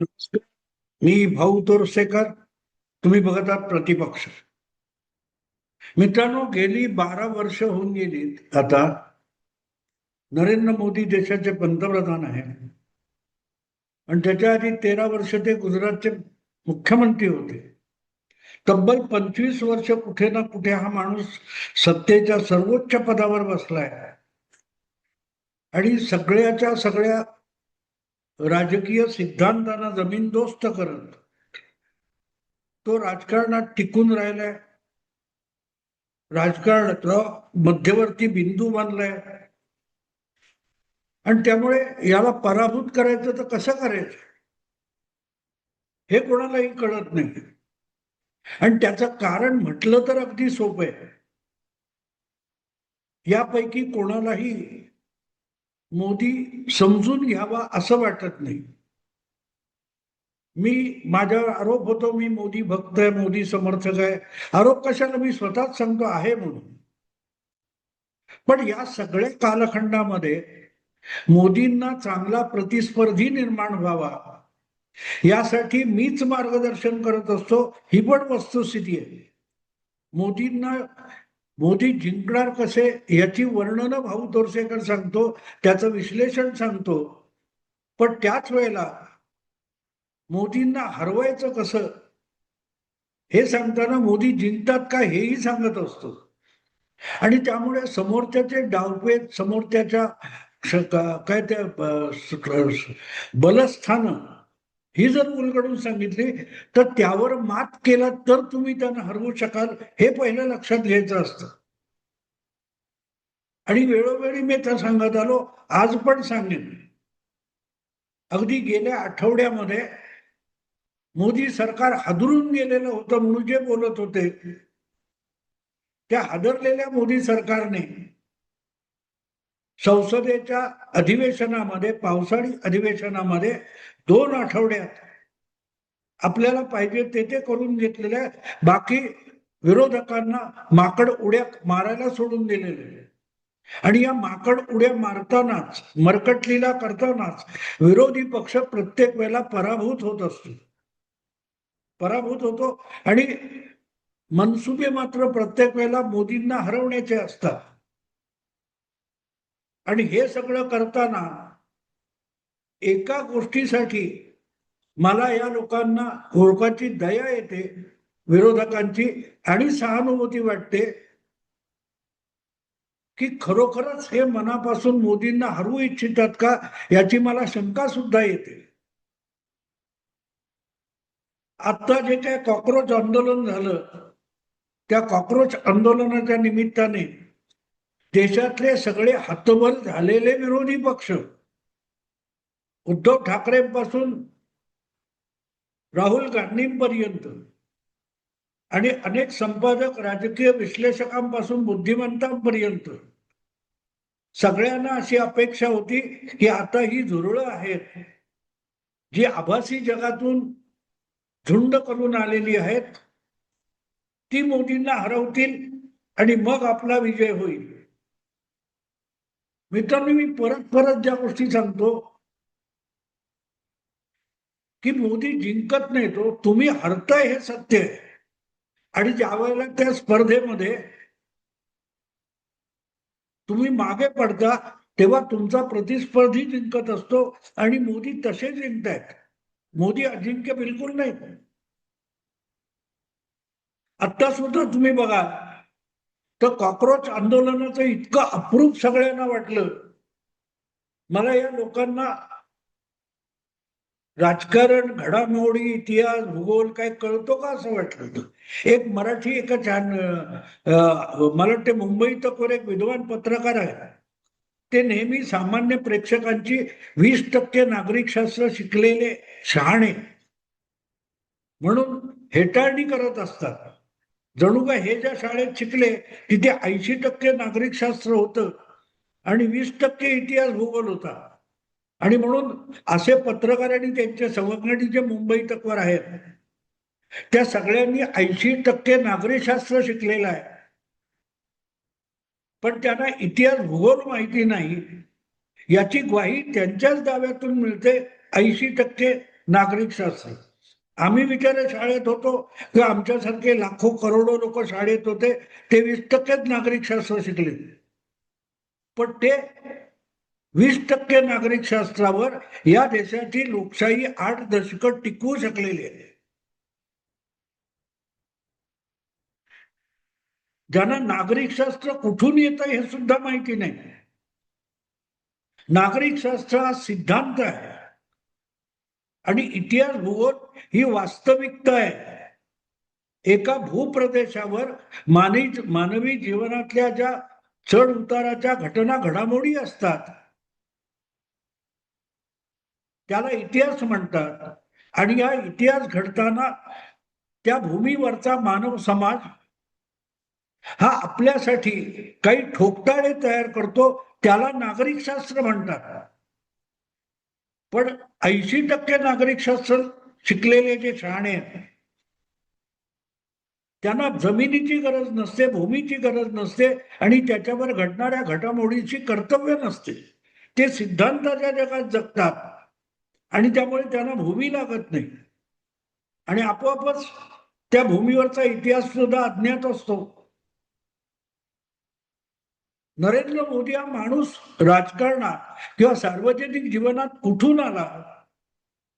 नमस्कार. मी भाऊ तोरसेकर. तुम्ही बघत आहात प्रतिपक्ष. मित्रांनो, गेली 12 वर्ष होऊन गेली आता. नरेंद्र मोदी देशाचे पंतप्रधान आहेत आणि त्याच्या आधी 13 वर्ष ते गुजरातचे मुख्यमंत्री होते. तब्बल 25 वर्ष कुठे ना कुठे हा माणूस सत्तेच्या सर्वोच्च पदावर बसलाय आणि सगळ्याच्या सगळ्या राजकीय सिद्धांतांना जमीनदोस्त करत तो राजकारणात टिकून राहिलाय. राजकारणातला मध्यवर्ती बिंदू मानलाय आणि त्यामुळे याला पराभूत करायचं तर कसं करायचं हे कोणालाही कळत नाही. आणि त्याचं कारण म्हटलं तर अगदी सोपं आहे. यापैकी कोणालाही मोदी समजून घ्यावा असं वाटत नाही. माझ्यावर आरोप होतो मी मोदी भक्त आहे, मोदी समर्थक आहे. आरोप कशाला, मी स्वतःच सांगतो आहे म्हणून. पण या सगळ्या कालखंडामध्ये मोदींना चांगला प्रतिस्पर्धी निर्माण व्हावा यासाठी मीच मार्गदर्शन करत असतो, ही पण वस्तुस्थिती आहे. मोदींना मोदी जिंकणार कसे याची वर्णनं भाऊ तोरसेकर सांगतो, त्याचं विश्लेषण सांगतो. पण त्याच वेळेला मोदींना हरवायचं कसं हे सांगताना मोदी जिंकतात का हेही सांगत असतो. आणि त्यामुळे समोरच्याचे डावपेच, समोरच्याच्या काय त्या बलस्थान ही जर उलगडून सांगितली तर त्यावर मात केला तर तुम्ही त्यांना हरवू शकाल, हे पहिलं लक्षात घ्यायचं असतं. आणि वेळोवेळी मी तर सांगत आलो, आज पण सांगेन. अगदी गेल्या आठवड्यामध्ये मोदी सरकार हादरून गेलेलं होतं म्हणून जे बोलत होते, त्या हादरलेल्या मोदी सरकारने संसदेच्या अधिवेशनामध्ये, पावसाळी अधिवेशनामध्ये 2 आठवड्यात आपल्याला पाहिजे ते करून घेतलेले, बाकी विरोधकांना माकड उड्या मारायला सोडून दिलेले. आणि या माकड उड्या मारतानाच, मरकटलीला करतानाच विरोधी पक्ष प्रत्येक वेळेला पराभूत होत असतो, पराभूत होतो. आणि मनसुबे मात्र प्रत्येक वेळेला मोदींना हरवण्याचे असतात. आणि हे सगळं करताना एका गोष्टीसाठी मला या लोकांची दया येते, विरोधकांची, आणि सहानुभूती वाटते की खरोखरच हे मनापासून मोदींना हरवू इच्छितात का याची मला शंका सुद्धा येते. आता जे काय कॉक्रोच आंदोलन झालं, त्या कॉक्रोच आंदोलनाच्या निमित्ताने देशातले सगळे हतबल झालेले विरोधी पक्ष, उद्धव ठाकरेंपासून राहुल गांधींपर्यंत आणि अनेक संपादक, राजकीय विश्लेषकांपासून बुद्धिमंतांपर्यंत, सगळ्यांना अशी अपेक्षा होती की आता ही झुरळं आहेत जी आभासी जगातून झुंड करून आलेली आहेत, ती मोदींना हरवतील आणि मग आपला विजय होईल. मित्रांनो, मी परत परत ज्या गोष्टी सांगतो की मोदी जिंकत नाही, तो तुम्ही हरताय हे सत्य आहे. आणि ज्या वेळेला त्या स्पर्धेमध्ये तुम्ही मागे पडता तेव्हा तुमचा प्रतिस्पर्धी जिंकत असतो आणि मोदी तसे जिंकतायत. मोदी अजिंक्य बिलकुल नाही. आता सुद्धा तुम्ही बघा तर कॉक्रोच आंदोलनाचं इतकं अप्रूप सगळ्यांना वाटलं. मला या लोकांना राजकारण, घडामोडी, इतिहास, भूगोल काय कळतो का असं वाटलं होतं. एक मराठी, एका छान मला वाटते मुंबई तकवर एक विद्वान पत्रकार आहे, ते नेहमी सामान्य प्रेक्षकांची 20% नागरिकशास्त्र शिकलेले शहाणे म्हणून हेटाळणी करत असतात. जणू काय हे ज्या शाळेत शिकले तिथे 80% नागरिकशास्त्र होतं आणि 20% इतिहास, भूगोल होता. आणि म्हणून असे पत्रकार आणि त्यांचे सहकारी जे मुंबई तकवर आहेत, त्या सगळ्यांनी 80% नागरिकशास्त्र शिकलेलं आहे, पण त्यांना इतिहास, भूगोल माहिती नाही याची ग्वाही त्यांच्याच दाव्यातून मिळते. 80% नागरिक शास्त्र. आम्ही बिचारे शाळेत होतो किंवा आमच्यासारखे लाखो करोडो लोक शाळेत होते, ते 20% नागरिक शास्त्र शिकले. पण ते 20% नागरिक शास्त्रावर या देशाची लोकशाही 8 दशकं टिकवू शकलेली आहे. ज्यांना नागरिक शास्त्र कुठून येतं हे सुद्धा माहिती नाही. नागरिक शास्त्र हा सिद्धांत आहे आणि इतिहास भूगोल ही वास्तविकता आहे. एका भूप्रदेशावर मानवी जीवनातल्या ज्या चढ उताराच्या घटना घडामोडी असतात त्याला इतिहास म्हणतात. आणि हा इतिहास घडताना त्या भूमीवरचा मानव समाज हा आपल्यासाठी काही ठोकताळे तयार करतो, त्याला नागरिक शास्त्र म्हणतात. पण 80% नागरिक शास्त्र शिकलेले जे शहाणे आहेत त्यांना जमिनीची गरज नसते, भूमीची गरज नसते आणि त्याच्यावर घडणाऱ्या घडामोडीची कर्तव्य नसते. ते सिद्धांताच्या जगात जगतात आणि त्यामुळे त्यांना भूमी लागत नाही आणि आपोआपच त्या भूमीवरचा इतिहास सुद्धा अज्ञात असतो. नरेंद्र मोदी हा माणूस राजकारणात किंवा सार्वजनिक जीवनात कुठून आला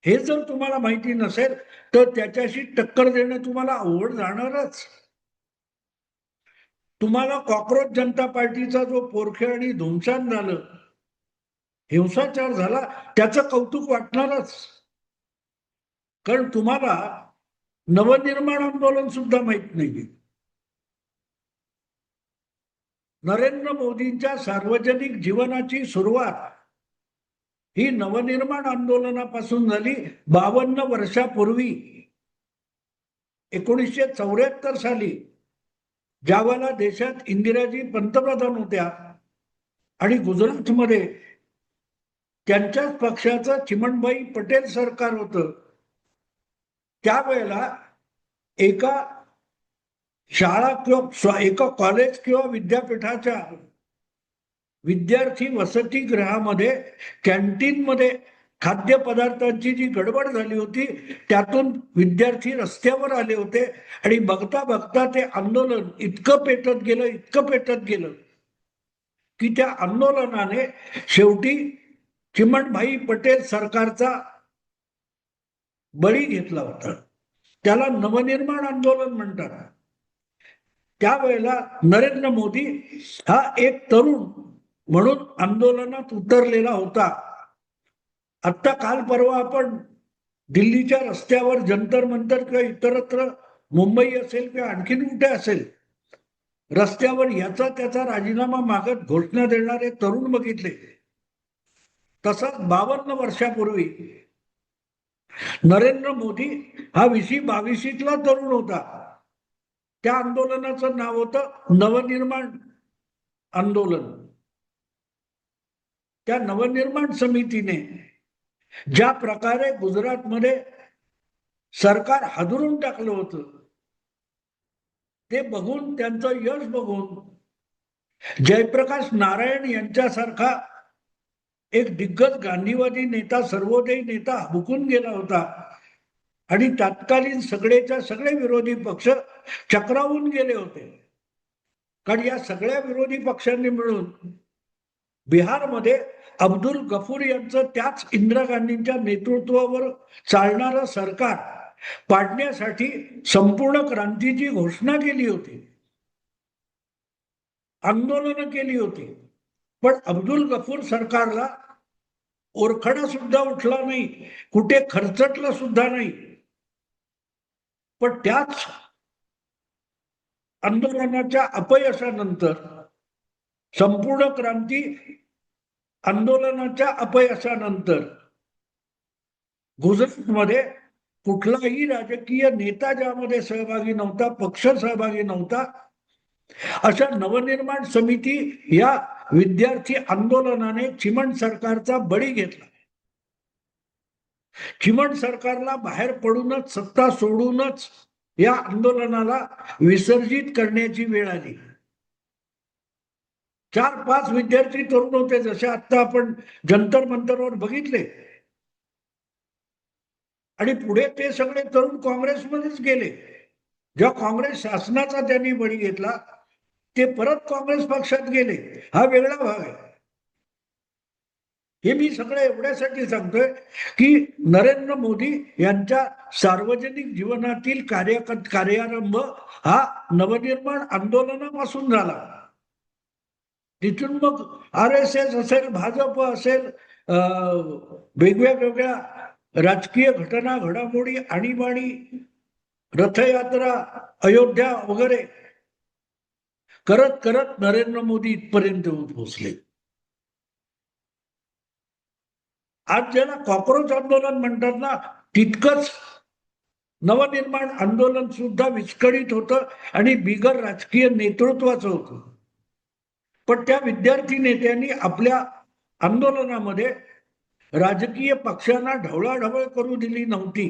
हे जर तुम्हाला माहिती नसेल तर त्याच्याशी टक्कर देणं तुम्हाला अवघड जाणारच. तुम्हाला कॉक्रोच जनता पार्टीचा जो पोरखे आणि धुमशान झालं, हिंसाचार झाला, त्याचं कौतुक वाटणारच. कारण तुम्हाला नवनिर्माण आंदोलन सुद्धा माहित नाही. नरेंद्र मोदींच्या सार्वजनिक जीवनाची सुरुवात ही नवनिर्माण आंदोलनापासून झाली 52 वर्षापूर्वी. 1974 साली ज्यावेळेला देशात इंदिराजी पंतप्रधान होत्या आणि गुजरातमध्ये त्यांच्याच पक्षाचं चिमणभाई पटेल सरकार होतं, त्यावेळेला एका शाळा किंवा एका कॉलेज किंवा विद्यापीठाच्या विद्यार्थी वसतिगृहामध्ये कॅन्टीनमध्ये खाद्यपदार्थांची जी गडबड झाली होती त्यातून विद्यार्थी रस्त्यावर आले होते आणि बघता बघता ते आंदोलन इतकं पेटत गेलं की त्या आंदोलनाने शेवटी चिमणभाई पटेल सरकारचा बळी घेतला होता. त्याला नवनिर्माण आंदोलन म्हणतात. त्यावेळेला नरेंद्र मोदी हा एक तरुण म्हणून आंदोलनात उतरलेला होता. आत्ता काल परवा आपण दिल्लीच्या रस्त्यावर जंतर मंतर किंवा इतरत्र मुंबई असेल किंवा आणखीन कुठे असेल रस्त्यावर याचा त्याचा राजीनामा मागत घोषणा देणारे तरुण बघितले. तसंच 52 वर्षापूर्वी नरेंद्र मोदी हा 2022 तरुण होता. त्या आंदोलनाचं नाव होतं नवनिर्माण आंदोलन. त्या नवनिर्माण समितीने ज्या प्रकारे गुजरातमध्ये सरकार हादरून टाकलं होतं ते बघून, त्यांचं यश बघून जयप्रकाश नारायण यांच्यासारखा एक दिग्गज गांधीवादी नेता, सर्वोदयी नेता हुकून गेला होता आणि तत्कालीन सगळेच्या सगळे विरोधी पक्ष चक्रावून गेले होते. कारण या सगळ्या विरोधी पक्षांनी मिळून बिहारमध्ये अब्दुल गफूर यांचं त्याच इंदिरा गांधींच्या नेतृत्वावर चालणारं सरकार पाडण्यासाठी संपूर्ण क्रांतीची घोषणा केली होती, आंदोलन केली होती. पण अब्दुल गफूर सरकारला ओरखडा सुद्धा उठला नाही, कुठे खर्चटलं सुद्धा नाही. पण त्याच आंदोलनाच्या अपयशानंतर, संपूर्ण क्रांती आंदोलनाच्या अपयशानंतर गुजरातमध्ये कुठलाही राजकीय नेता ज्यामध्ये सहभागी नव्हता, पक्ष सहभागी नव्हता, अशा नवनिर्माण समिती या विद्यार्थी आंदोलनाने चिमण सरकारचा बळी घेतला. चिमण सरकारला बाहेर पडूनच, सत्ता सोडूनच या आंदोलनाला विसर्जित करण्याची वेळ आली. 4-5 विद्यार्थी तरुण होते, जसे आता आपण जंतर मंतरवर बघितले. आणि पुढे ते सगळे तरुण काँग्रेसमध्येच गेले. जेव्हा काँग्रेस शासनाचा त्यांनी बळी घेतला ते परत काँग्रेस पक्षात गेले. हा वेगळा भाग आहे. हे मी सगळं एवढ्यासाठी सांगतोय की नरेंद्र मोदी यांच्या सार्वजनिक जीवनातील कार्यारंभ हा नवनिर्माण आंदोलनापासून झाला. तिथून मग RSS असेल, भाजप असेल, वेगवेगळ्या राजकीय घटना घडामोडी आणीबाणी, रथयात्रा, अयोध्या वगैरे करत करत नरेंद्र मोदी इथपर्यंत पोहोचले. आज ज्याला कॉक्रोच आंदोलन म्हणतात ना, तितकंच नवनिर्माण आंदोलन सुद्धा विस्कळीत होतं आणि बिगर राजकीय नेतृत्वाचं होतं. पण त्या विद्यार्थी नेत्यांनी आपल्या आंदोलनामध्ये राजकीय पक्षांना ढवळाढवळ करू दिली नव्हती,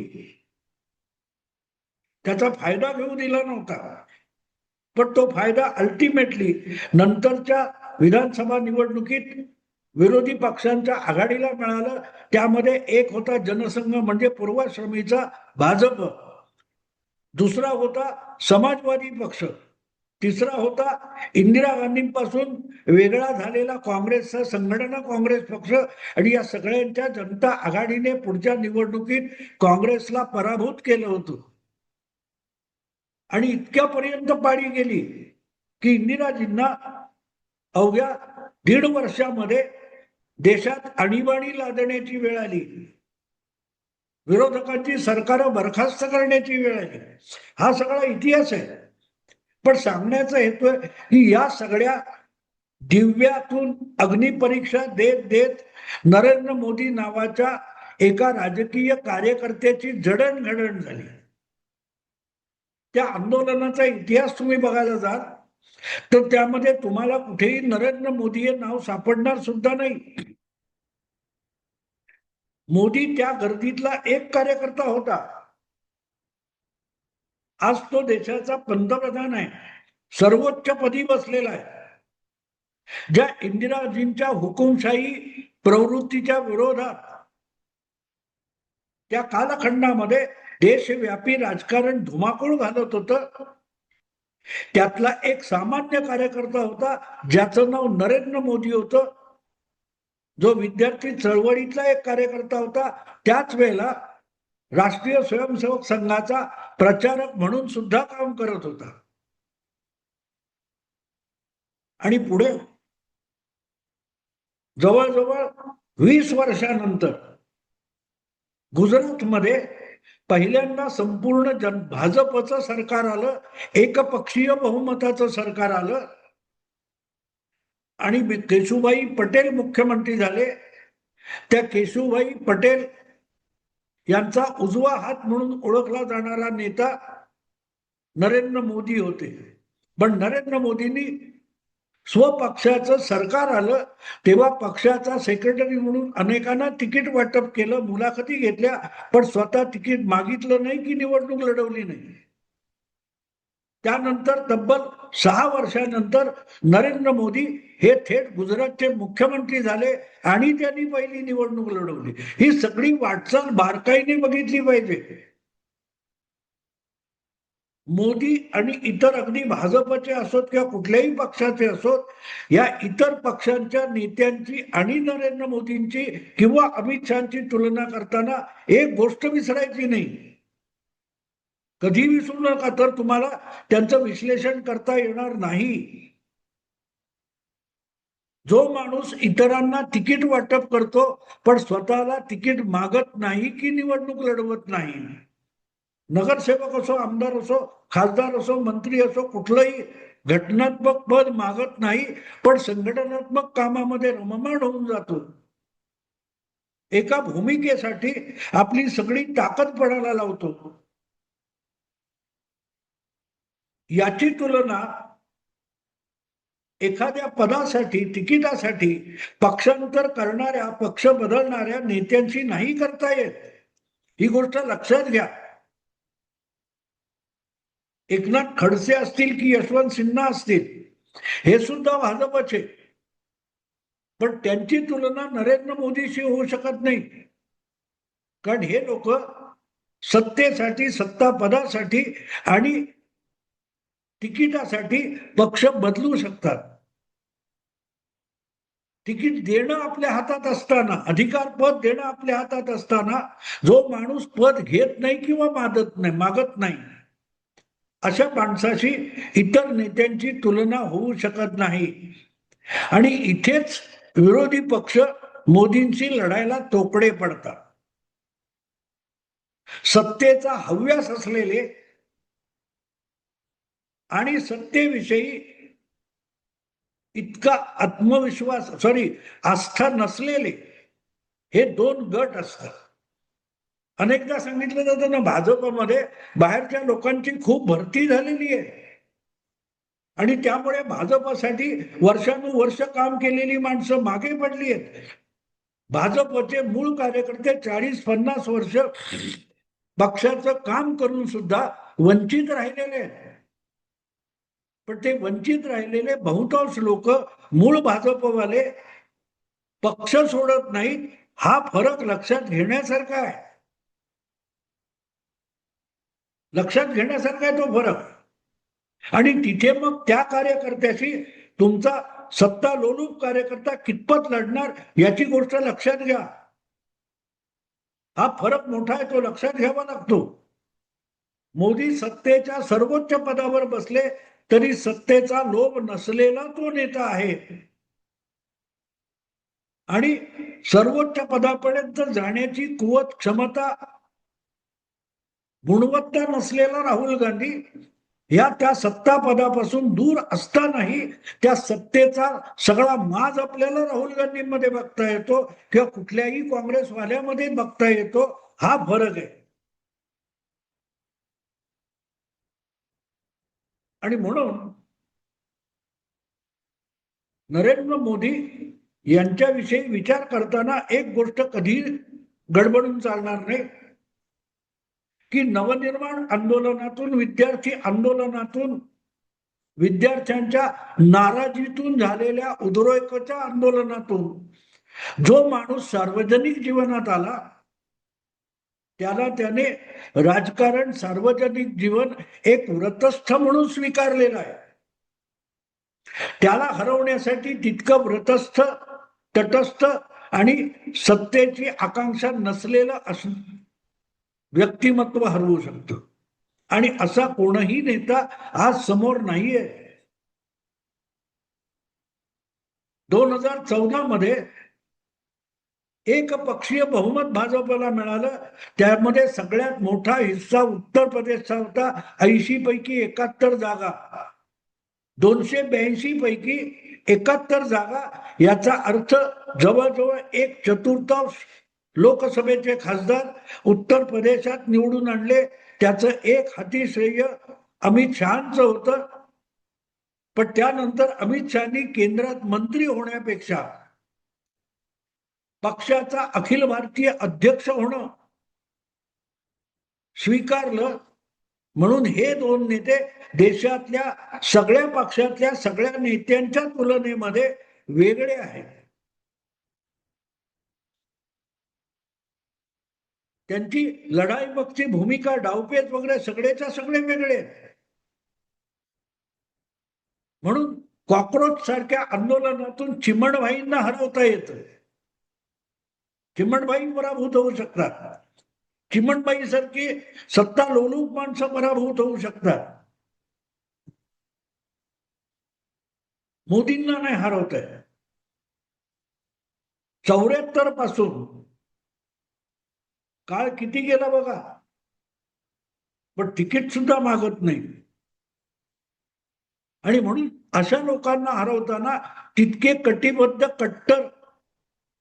त्याचा फायदा घेऊ दिला नव्हता. पण तो फायदा अल्टिमेटली नंतरच्या विधानसभा निवडणुकीत विरोधी पक्षांच्या आघाडीला मिळालं. त्यामध्ये एक होता जनसंघ म्हणजे पूर्वाश्रमीचा भाजप, दुसरा होता समाजवादी पक्ष, तिसरा होता इंदिरा गांधींपासून वेगळा झालेला काँग्रेसचा संघटना काँग्रेस पक्ष. आणि या सगळ्यांच्या जनता आघाडीने पुढच्या निवडणुकीत काँग्रेसला पराभूत केलं होतं. आणि इतक्यापर्यंत पाडी गेली की इंदिराजींना अवघ्या 1.5 वर्षामध्ये देशात आणीबाणी लादण्याची वेळ आली, विरोधकांची सरकार बरखास्त करण्याची वेळ आली. हा सगळा इतिहास आहे. पण सांगण्याचा हेतू आहे की या सगळ्या दिव्यातून अग्निपरीक्षा देत देत नरेंद्र मोदी नावाच्या एका राजकीय कार्यकर्त्याची जडणघडण झाली. त्या आंदोलनाचा इतिहास तुम्ही बघायला जाल तर त्यामध्ये तुम्हाला कुठेही नरेंद्र मोदी हे नाव सापडणार सुद्धा नाही. मोदी त्या गर्दीतला एक कार्यकर्ता होता. आज तो देशाचा पंतप्रधान आहे, सर्वोच्च पदी बसलेला आहे. ज्या इंदिराजींच्या हुकुमशाही प्रवृत्तीच्या विरोधात त्या कालखंडामध्ये देशव्यापी राजकारण धुमाकूळ घालत होतं, त्यातला एक सामान्य कार्यकर्ता होता ज्याचं नाव नरेंद्र मोदी होतं, जो विद्यार्थी चळवळीतला एक कार्यकर्ता होता, त्याच वेळेला राष्ट्रीय स्वयंसेवक संघाचा प्रचारक म्हणून सुद्धा काम करत होता. आणि पुढे जवळजवळ 20 वर्षानंतर गुजरातमध्ये पहिल्यांदा संपूर्ण भाजपचं सरकार आलं, एकपक्षीय बहुमताचं सरकार आलं आणि केशुभाई पटेल मुख्यमंत्री झाले. त्या केशुभाई पटेल यांचा उजवा हात म्हणून ओळखला जाणारा नेता नरेंद्र मोदी होते. पण नरेंद्र मोदींनी स्वपक्षाचं सरकार आलं तेव्हा पक्षाचा सेक्रेटरी म्हणून अनेकांना तिकीट वाटप केलं, मुलाखती घेतल्या, पण स्वतः तिकीट मागितलं नाही की निवडणूक लढवली नाही. त्यानंतर तब्बल 6 वर्षानंतर नरेंद्र मोदी हे थेट गुजरातचे मुख्यमंत्री झाले आणि त्यांनी पहिली निवडणूक लढवली. ही सगळी वाटचाल बारकाईने बघितली पाहिजे. मोदी आणि इतर अगदी भाजपचे असोत किंवा कुठल्याही पक्षाचे असोत, या इतर पक्षांच्या नेत्यांची आणि नरेंद्र मोदींची किंवा अमित शहाची तुलना करताना एक गोष्ट विसरायची नाही. कधी विसरू नका, तर तुम्हाला त्यांचं विश्लेषण करता येणार नाही. जो माणूस इतरांना तिकीट वाटप करतो पण स्वतःला तिकीट मागत नाही की निवडणूक लढवत नाही, नगरसेवक असो, आमदार असो, खासदार असो, मंत्री असो, कुठलंही घटनात्मक पद मागत नाही पण संघटनात्मक कामामध्ये रममाण होऊन जातो, एका भूमिकेसाठी आपली सगळी ताकद पणाला लावतो. याची तुलना एखाद्या पदासाठी, तिकिटासाठी पक्षांतर करणाऱ्या, पक्ष बदलणाऱ्या नेत्यांची नाही करता येत. ही गोष्ट लक्षात घ्या. एकनाथ खडसे असतील की यशवंत सिन्हा असतील, हे सुद्धा भाजपचे, पण त्यांची तुलना नरेंद्र मोदीशी होऊ शकत नाही. कारण हे लोक सत्तेसाठी, सत्ता पदासाठी आणि तिकिटासाठी पक्ष बदलू शकतात. तिकीट देणं आपल्या हातात असताना, अधिकार पद देणं आपल्या हातात असताना, जो माणूस पद घेत नाही किंवा मागत नाही, अशा माणसाशी इतर नेत्यांची तुलना होऊ शकत नाही. आणि इथेच विरोधी पक्ष मोदींशी लढायला तोकडे पडतात. सत्तेचा हव्यास असलेले आणि सत्तेविषयी इतका आस्था नसलेले हे दोन गट असतात. अनेकदा सांगितलं जातं ना, भाजपमध्ये बाहेरच्या लोकांची खूप भरती झालेली आहे आणि त्यामुळे भाजपसाठी वर्षानुवर्ष काम केलेली माणसं मागे पडली आहेत. भाजपचे मूळ कार्यकर्ते 40-50 वर्ष पक्षाचं काम करून सुद्धा वंचित राहिलेले आहेत. पण ते वंचित राहिलेले बहुतांश लोक मूळ भाजपवाले पक्ष सोडत नाहीत. हा फरक लक्षात घेण्यासारखा आहे. लक्षात घेण्यासारखा आहे तो फरक. आणि तिथे मग त्या कार्यकर्त्याशी तुमचा सत्ता लोलूप कार्यकर्ता कितपत लढणार याची गोष्ट लक्षात घ्या. हा फरक मोठा आहे, तो लक्षात घ्यावा लागतो. मोदी सत्तेच्या सर्वोच्च पदावर बसले तरी सत्तेचा लोभ नसलेला तो नेता आहे. आणि सर्वोच्च पदापर्यंत जाण्याची कुवत, क्षमता, गुणवत्ता नसलेला राहुल गांधी या त्या सत्ता पदापासून दूर असतानाही त्या सत्तेचा सगळा माज आपल्याला राहुल गांधींमध्ये बघता येतो किंवा कुठल्याही काँग्रेसवाल्यामध्ये बघता येतो. हा फरक आहे. आणि म्हणून नरेंद्र मोदी यांच्याविषयी विचार करताना एक गोष्ट कधी गडबडून चालणार नाही की नवनिर्माण आंदोलनातून, विद्यार्थी आंदोलनातून, विद्यार्थ्यांच्या नाराजीतून झालेल्या उद्रेकाच्या आंदोलनातून जो माणूस सार्वजनिक जीवनात आला त्याला त्याने राजकारण, सार्वजनिक जीवन एक व्रतस्थ म्हणून स्वीकारलेलं आहे. त्याला हरवण्यासाठी तितकं व्रतस्थ, तटस्थ आणि सत्तेची आकांक्षा नसलेलं व्यक्तिमत्व हरवू शकतं. आणि असा कोणही नेता आज समोर नाहीये. 2014 मध्ये एक पक्षीय बहुमत भाजपला मिळालं. त्यामध्ये सगळ्यात मोठा हिस्सा उत्तर प्रदेशचा होता. 80 पैकी 71 जागा, 282 पैकी 71 जागा. याचा अर्थ जवळजवळ 1/4 लोकसभेचे खासदार उत्तर प्रदेशात निवडून आणले. त्याचं एक हाती श्रेय अमित शहाचं होतं. पण त्यानंतर अमित शहानी केंद्रात मंत्री होण्यापेक्षा पक्षाचा अखिल भारतीय अध्यक्ष होणं स्वीकारलं. म्हणून हे दोन नेते देशातल्या सगळ्या पक्षातल्या सगळ्या नेत्यांच्या तुलनेमध्ये वेगळे आहेत. त्यांची लढाई बघची भूमिका, डावपेच वगैरे सगळेच्या सगळे वेगळे आहेत. म्हणून कॉक्रोच सारख्या आंदोलनातून चिमणभाईंना हरवता येतं. चिमणभाई पराभूत होऊ शकतात. चिमणबाई सारखी सत्ता लोलूप माणसं पराभूत होऊ शकतात. मोदींना नाही हरवत आहे. 74 पासून काळ किती गेला बघा, पण तिकीट सुद्धा मागत नाही. आणि म्हणून अशा लोकांना हरवताना तितके कटिबद्ध, कट्टर,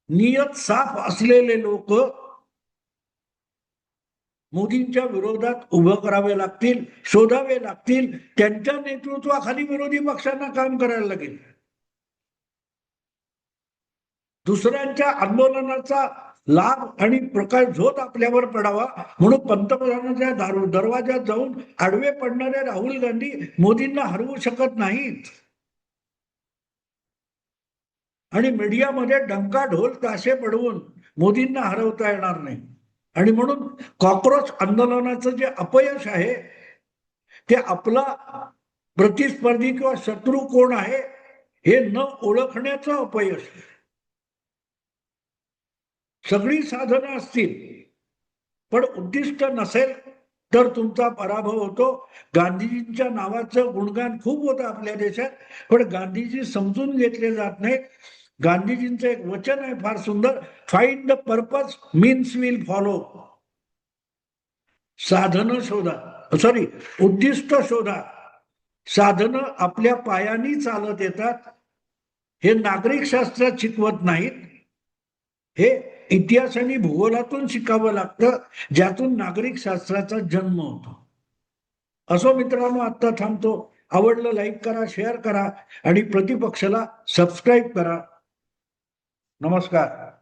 नियत साफ असलेले लोक मोदींच्या विरोधात उभं करावे लागतील, शोधावे लागतील. त्यांच्या नेतृत्वाखाली विरोधी पक्षांना काम करायला लागेल. दुसऱ्यांच्या आंदोलनाचा लाभ आणि प्रकाश झोत आपल्यावर पडावा म्हणून पंतप्रधानांच्या दरवाजात जाऊन आडवे पडणारे राहुल गांधी मोदींना हरवू शकत नाहीत. आणि मीडियामध्ये डंका ढोल ताशे पडवून मोदींना हरवता येणार नाही. आणि म्हणून कॉक्रोच आंदोलनाचं जे अपयश आहे ते आपला प्रतिस्पर्धी किंवा शत्रू कोण आहे हे न ओळखण्याचं अपयश. सगळी साधनं असतील पण उद्दिष्ट नसेल तर तुमचा पराभव होतो. गांधीजींच्या नावाचं गुणगान खूप होतं आपल्या देशात, पण गांधीजी समजून घेतले जात नाही. गांधीजींचं एक वचन आहे फार सुंदर, find the purpose means will follow. साधनं शोधा, सॉरी उद्दिष्ट शोधा, साधनं आपल्या पायानी चालत येतात. हे नागरिक शास्त्रात शिकवत नाहीत, हे इतिहास आणि भूगोलातून शिकावं लागतं, ज्यातून नागरिक शास्त्राचा जन्म होतो. असो मित्रांनो, आता थांबतो. आवडलं लाईक करा, शेअर करा आणि प्रतिपक्षाला सबस्क्राईब करा. नमस्कार.